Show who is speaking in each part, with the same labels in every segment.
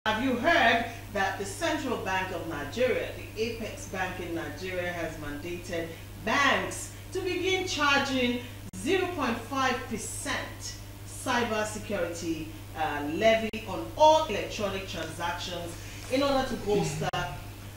Speaker 1: Have you heard that the Central Bank of Nigeria, the Apex Bank in Nigeria, has mandated banks to begin charging 0.5% cybersecurity levy on all electronic transactions in order to bolster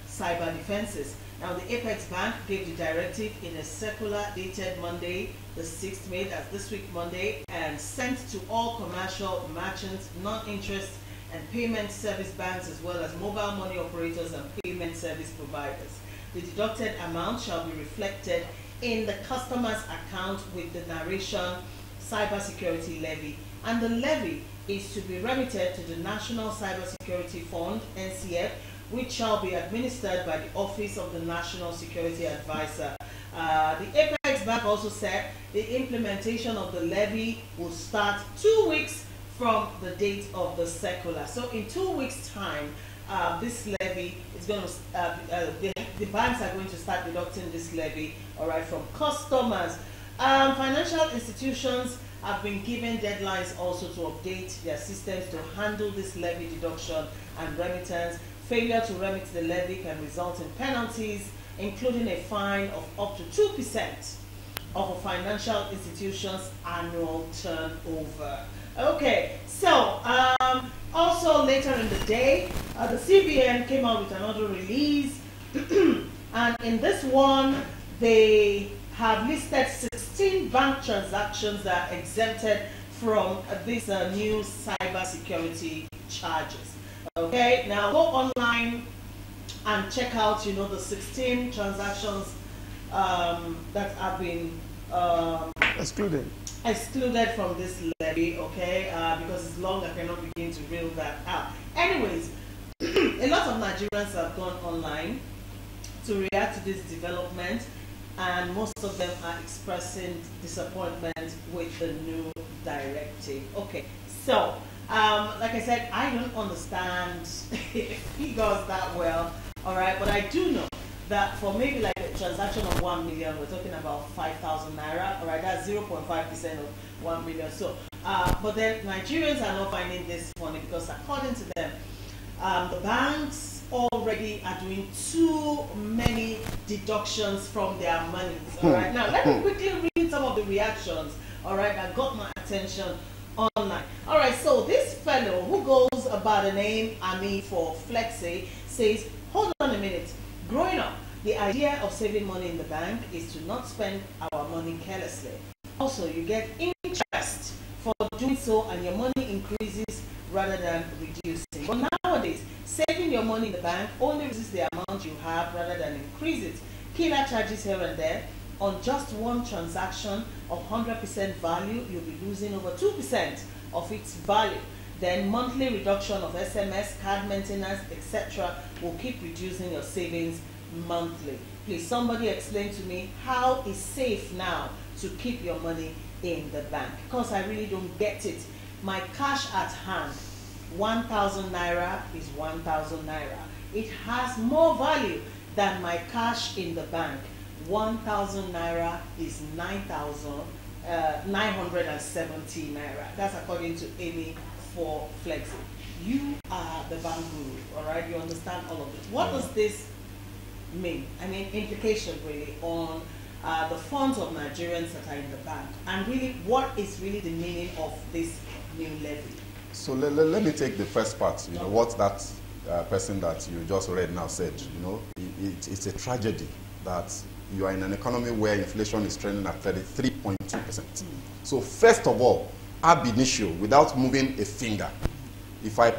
Speaker 1: cyber defenses. Now, the Apex Bank gave the directive in a circular dated Monday, the 6th May, that's this week Monday, and sent to all commercial, merchants, non-interest and payment service banks, as well as mobile money operators and payment service providers. The deducted amount shall be reflected in the customer's account with the narration cybersecurity levy, and the levy is to be remitted to the National Cybersecurity Fund, NCF, which shall be administered by the Office of the National Security Advisor. The Apex Bank also said the implementation of the levy will start 2 weeks from the date of the circular. So in 2 weeks' time, this levy is going to, the banks are going to start deducting this levy, all right, from customers. Financial institutions have been given deadlines also to update their systems to handle this levy deduction and remittance. Failure to remit the levy can result in penalties, including a fine of up to 2% of a financial institution's annual turnover. Okay, so also later in the day, the CBN came out with another release, and in this one, they have listed 16 bank transactions that are exempted from these new cybersecurity charges. Okay, now go online and check out, the 16 transactions that have been excluded from this levy, okay, because it's long, I cannot begin to reel that out. Anyways, a lot of Nigerians have gone online to react to this development, and most of them are expressing disappointment with the new directive. Okay, so like I said, I don't understand figures that well, all right, but I do know that for maybe like a transaction of 1 million, we're talking about 5,000 naira, all right, that's 0.5% of 1 million. So, but then Nigerians are not finding this funny because according to them, the banks already are doing too many deductions from their monies, all right. Now, let me quickly read some of the reactions, all right, that got my attention online. All right, so this fellow who goes by the name Ami for Flexi says, hold on a minute. Growing up, the idea of saving money in the bank is to not spend our money carelessly. Also, you get interest for doing so, and your money increases rather than reducing. But nowadays, saving your money in the bank only reduces the amount you have rather than increase it. Killer charges here and there. On just one transaction of 100% value, you'll be losing over 2% of its value. Then monthly reduction of SMS, card maintenance, etc. will keep reducing your savings monthly. Please, somebody explain to me how it's safe now to keep your money in the bank, because I really don't get it. My cash at hand, 1,000 naira is 1,000 naira. It has more value than my cash in the bank. 1,000 naira is 970 naira. That's according to Amy for Flexi. You are the bank guru, all right? You understand all of this. What does this mean? I mean, implication really on the funds of Nigerians that are in the bank, and really, what is really the meaning of this new levy?
Speaker 2: So let me take the first part. What that person that you just read now said. It's a tragedy that you are in an economy where inflation is trending at 33.2%. So first of all, ab initio, without moving a finger, if I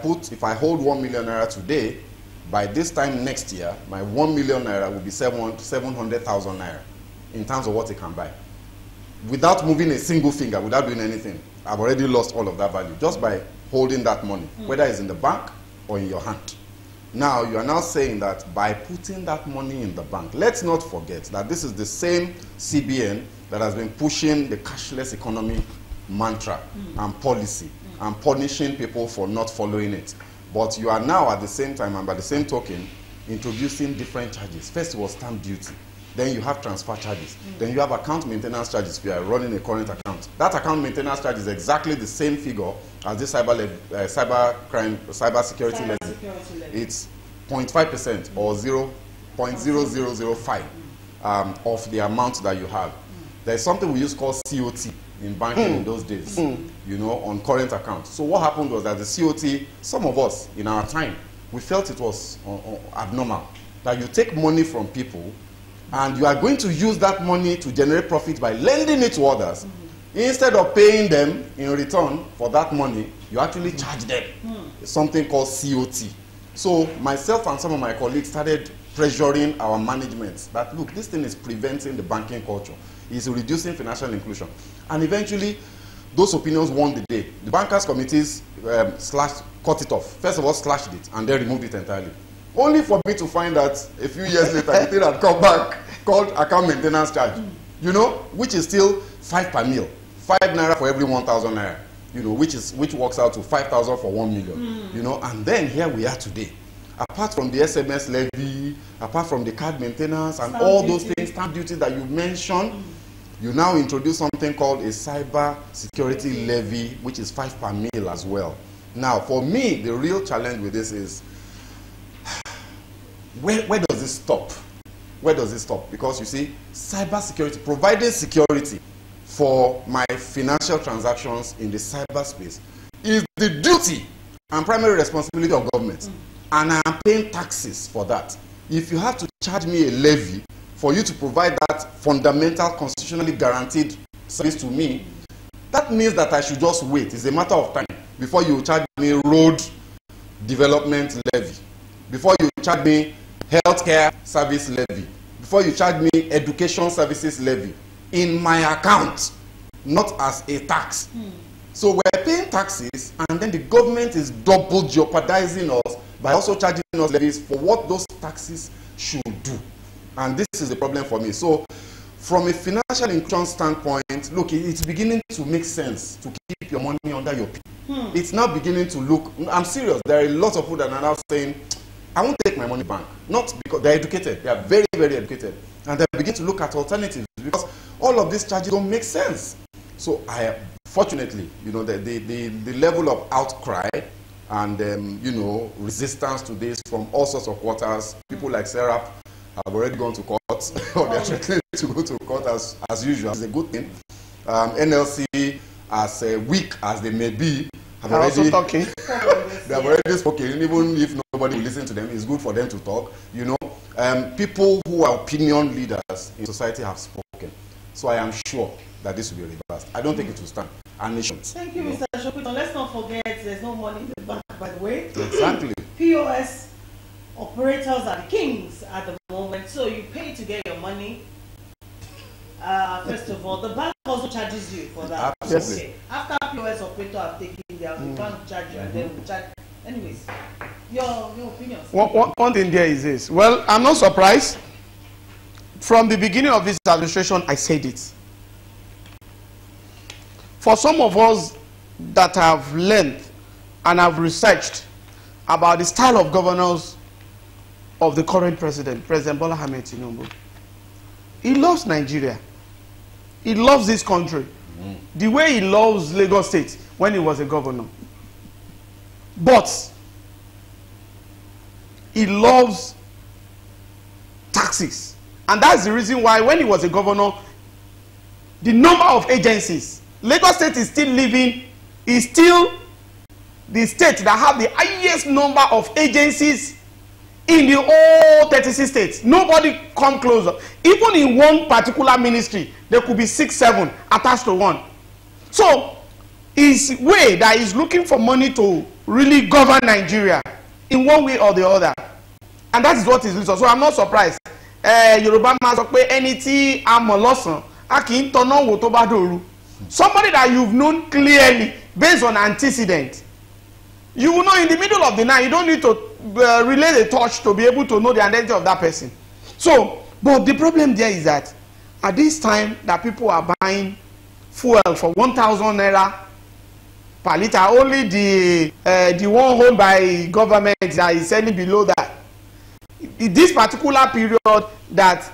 Speaker 2: hold 1 million naira today, by this time next year, my 1 million naira will be 700,000 naira in terms of what it can buy. Without moving a single finger, without doing anything, I've already lost all of that value just by holding that money, whether it's in the bank or in your hand. Now, you are now saying that by putting that money in the bank, let's not forget that this is the same CBN that has been pushing the cashless economy mantra and policy and punishing people for not following it. But you are now at the same time and by the same token introducing different charges. First was stamp duty. Then you have transfer charges. Then you have account maintenance charges if you are running a current account. That account maintenance charge is exactly the same figure as the cyber security levy. It's 0.5% or 0.0005 of the amount that you have. There's something we used to call COT in banking in those days, you know, on current accounts. So what happened was that the COT, some of us in our time, we felt it was abnormal. That you take money from people and you are going to use that money to generate profit by lending it to others. Instead of paying them in return for that money, you actually charge them. Something called COT. So myself and some of my colleagues started pressuring our management that, look, this thing is preventing the banking culture. It's reducing financial inclusion. And eventually, those opinions won the day. The bankers' committees cut it off. First of all, slashed it, and then removed it entirely. Only for me to find that a few years later, the thing had come back, called account maintenance charge, you know, which is still 5 per mil. 5 naira for every 1,000 naira, you know, which works out to 5,000 for 1 million, you know, and then here we are today. Apart from the SMS levy, apart from the card maintenance and all those things, stamp duty that you mentioned, you now introduce something called a cyber security levy, which is 5 per mil as well. Now, for me, the real challenge with this is, where does this stop? Where does it stop? Because you see, cyber security, providing security for my financial transactions in the cyberspace is the duty and primary responsibility of government. And I am paying taxes for that. If you have to charge me a levy for you to provide that fundamental, constitutionally guaranteed service to me, that means that I should just wait. It's a matter of time before you charge me road development levy, before you charge me healthcare service levy, before you charge me education services levy in my account, not as a tax. So we're paying taxes, and then the government is double jeopardizing us by also charging us levies for what those taxes should do. And this is the problem for me. So from a financial inclusion standpoint, look, it's beginning to make sense to keep your money under your feet. It's now beginning to look, I'm serious, there are a lot of people that are now saying, I won't take my money bank. Not because they're educated, they are very, very educated. And they begin to look at alternatives because all of these charges don't make sense. So fortunately, you know, the level of outcry and you know, resistance to this from all sorts of quarters, people like Serap have already gone to court, or they're threatening to go to court as usual. It's a good thing. NLC, as weak as they may be, have already talking. They have already spoken. Even if nobody will listen to them, it's good for them to talk. You know, people who are opinion leaders in society have spoken. So I am sure that this will be reversed. I don't think it will stand. And nations.
Speaker 1: Thank you, Mr. Shokuto. Let's not forget there's no money in the bank, by the way.
Speaker 2: Exactly.
Speaker 1: POS operators are the kings at the moment. So you pay to get your money. First of all, the bank also charges you for that.
Speaker 2: Absolutely.
Speaker 1: Okay. After POS operator have taken their the bank charge you and then we charge. Anyways, your opinions.
Speaker 3: One thing there is this. Well, I'm not surprised. From the beginning of this administration, I said it. For some of us that have learned and have researched about the style of governance of the current president, President Bola Ahmed Tinubu, he loves Nigeria. He loves this country. The way he loves Lagos State when he was a governor. But he loves taxes. And that's the reason why when he was a governor, the number of agencies, Lagos State is still the state that have the highest number of agencies in the whole 36 states. Nobody come closer. Even in one particular ministry, there could be 6, 7 attached to one. So, his way that he's looking for money to really govern Nigeria in one way or the other. And that is what is reason. So I'm not surprised. Yoruba man sọ pé ẹni tí a mọ̀ lọ́sàn a kì í tọ́nà wò tó bá dòru. Somebody that you've known clearly based on antecedent. You will know in the middle of the night. You don't need to relay the torch to be able to know the identity of that person. So, but the problem there is that at this time that people are buying fuel for 1,000 naira per liter, only the one owned by government that is selling below that. In this particular period that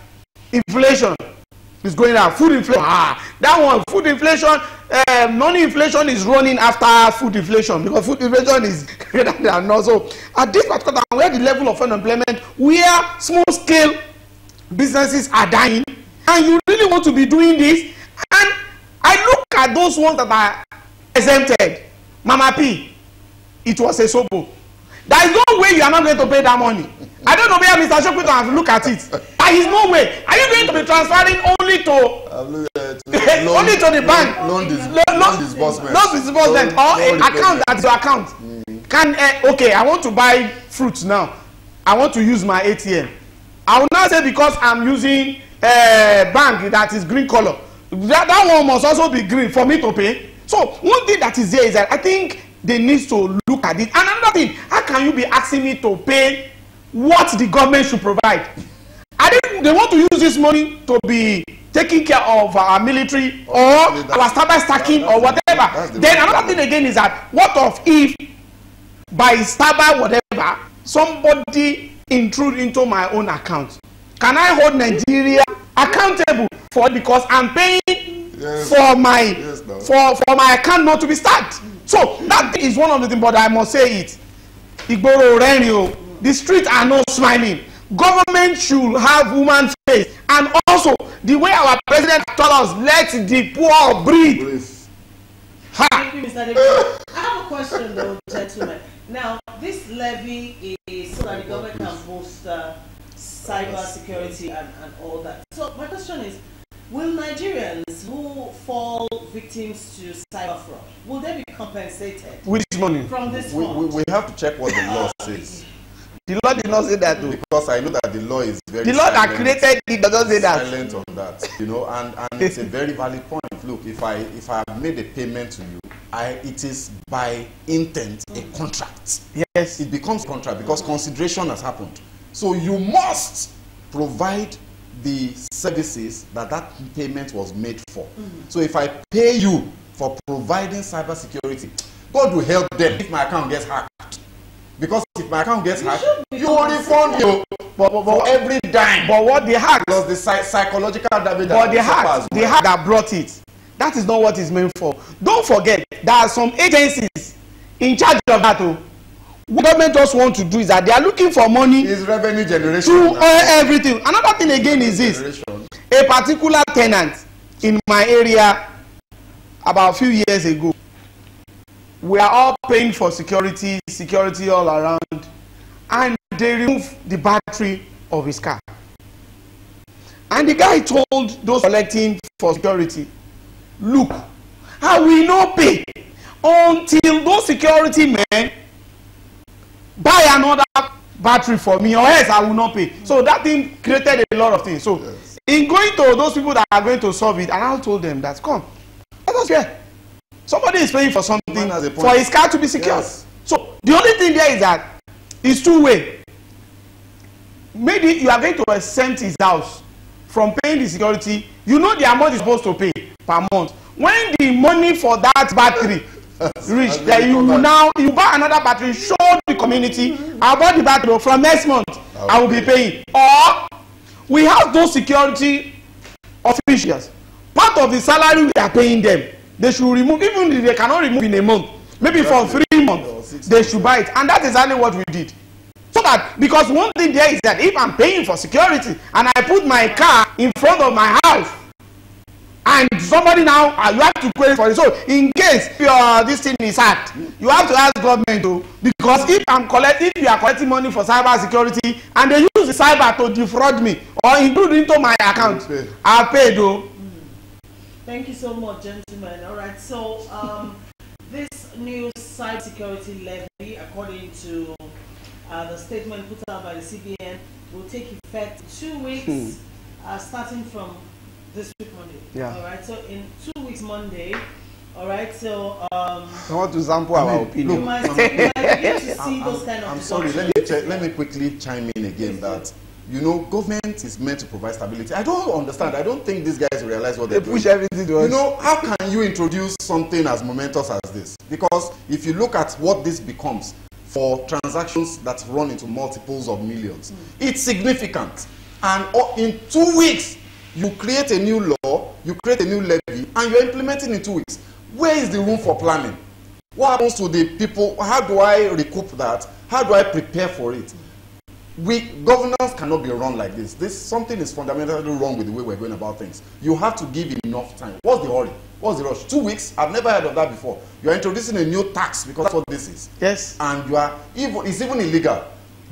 Speaker 3: inflation is going down. Food inflation, that one, food inflation, non-inflation is running after food inflation because food inflation is greater than also. At this particular time, where the level of unemployment, where small-scale businesses are dying, and you really want to be doing this, and I look at those ones that are exempted. Mama P, it was a sobo. There is no way you are not going to pay that money. I don't know where Mr. Shokito have look at it. There is no way. Are you going to be transferring only to only to the bank?
Speaker 2: Loan disbursement.
Speaker 3: Loan disbursement or an account that's your account. Can okay, I want to buy fruits now. I want to use my ATM. I will not say because I'm using a bank that is green color. That one must also be green for me to pay. So one thing that is there is that I think they need to look at it. And another thing, how can you be asking me to pay what the government should provide? I think they want to use this money to be taking care of our military or our stacking or whatever. Then another thing again is that what of if by whatever somebody intrude into my own account? Can I hold Nigeria accountable for it because I'm paying for my for my account not to be stacked? So that is one of the things, but I must say it. Igboro Renio, the streets are not smiling. Government should have woman face, and also the way our president told us, let the poor breathe.
Speaker 1: Thank you, Mr. David. I have a question though, gentlemen. Now, this levy is so that the government can boost cyber security and all that. So my question is, will Nigerians who fall victims to cyber fraud, will they be compensated?
Speaker 3: Which money?
Speaker 1: From this fund?
Speaker 2: We have to check what the law says.
Speaker 3: The law did not say that though.
Speaker 2: Because I know that the law is very
Speaker 3: the law that created it does not say that.
Speaker 2: Silent on that, you know, and it's a very valid point. Look, if I have made a payment to you, it is by intent a contract.
Speaker 3: Yes,
Speaker 2: it becomes a contract because consideration has happened. So you must provide the services that payment was made for. So if I pay you for providing cyber security, God will help them if my account gets hacked. Because if my account gets hacked, you will refund you for every dime.
Speaker 3: But what they hack
Speaker 2: was the psychological damage.
Speaker 3: But the hack that brought it. That is not what it's meant for. Don't forget, there are some agencies in charge of that. What government just want to do is that they are looking for money.
Speaker 2: Is revenue generation
Speaker 3: to everything. Another thing again is this: a particular tenant in my area about a few years ago, we are all paying for security all around, and they removed the battery of his car. And the guy told those collecting for security, look, I will not pay until those security men buy another battery for me, or else I will not pay. So that thing created a lot of things. So in going to those people that are going to solve it, and I told them that, come, let us hear. Somebody is paying for something for his car to be secured. Yes. So the only thing there is that it's two-way. Maybe you are going to exempt his house from paying the security. You know the amount you're supposed to pay per month. When the money for that battery reach, that you buy another battery, show the community, I bought the battery from next month, I will be paying. Or we have those security officials. Part of the salary we are paying them, they should remove, even if they cannot remove in a month, maybe for 3 months, they should buy it. And that is exactly what we did. So that, because one thing there is that if I'm paying for security and I put my car in front of my house, and somebody now, you have to pay for it. So in case this thing is hacked, you have to ask government to, because if you are collecting money for cyber security and they use the cyber to defraud me or include into my account, I'll pay though.
Speaker 1: Thank you so much, gentlemen. All right, so this new cybersecurity levy, according to the statement put out by the CBN, will take effect 2 weeks, starting from this week Monday.
Speaker 3: Yeah.
Speaker 1: All right, so in 2 weeks Monday. All right, so
Speaker 3: I want to sample our opinion.
Speaker 1: You might begin to see those kind of.
Speaker 2: I'm sorry. Let me quickly chime in again that, you know, government is meant to provide stability. I don't understand. I don't think these guys realize what they're doing.
Speaker 3: Push everything to us.
Speaker 2: You know, how can you introduce something as momentous as this? Because if you look at what this becomes for transactions that run into multiples of millions, it's significant. And in 2 weeks, You create a new law, you create a new levy, and you're implementing in 2 weeks. Where is the room for planning? What happens to the people? How do I recoup that? How do I prepare for it? Governance cannot be run like this. Something is fundamentally wrong with the way we're going about things. You have to give enough time. What's the hurry? What's the rush? 2 weeks? I've never heard of that before. You're introducing a new tax because that's what this is.
Speaker 3: Yes.
Speaker 2: And it's even illegal.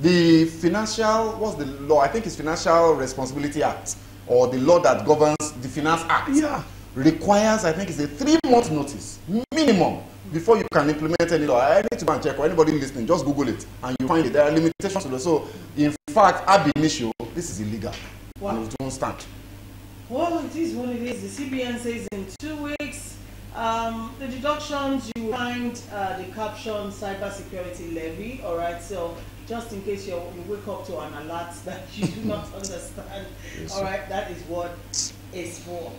Speaker 2: The financial, what's the law? I think it's Financial Responsibility Act, or the law that governs the Finance Act.
Speaker 3: Yeah.
Speaker 2: Requires, I think it's a 3-month notice, minimum, before you can implement any law. I need to go and check, or anybody listening, just Google it, and you find it. There are limitations to it. So, in fact, ab initio, this is illegal. Wow. And it won't stand.
Speaker 1: Well, it is what it is. The CBN says in 2 weeks, the deductions, you will find the caption cybersecurity levy. All right, so just in case you wake up to an alert that you do not understand, all right, that is what it's for.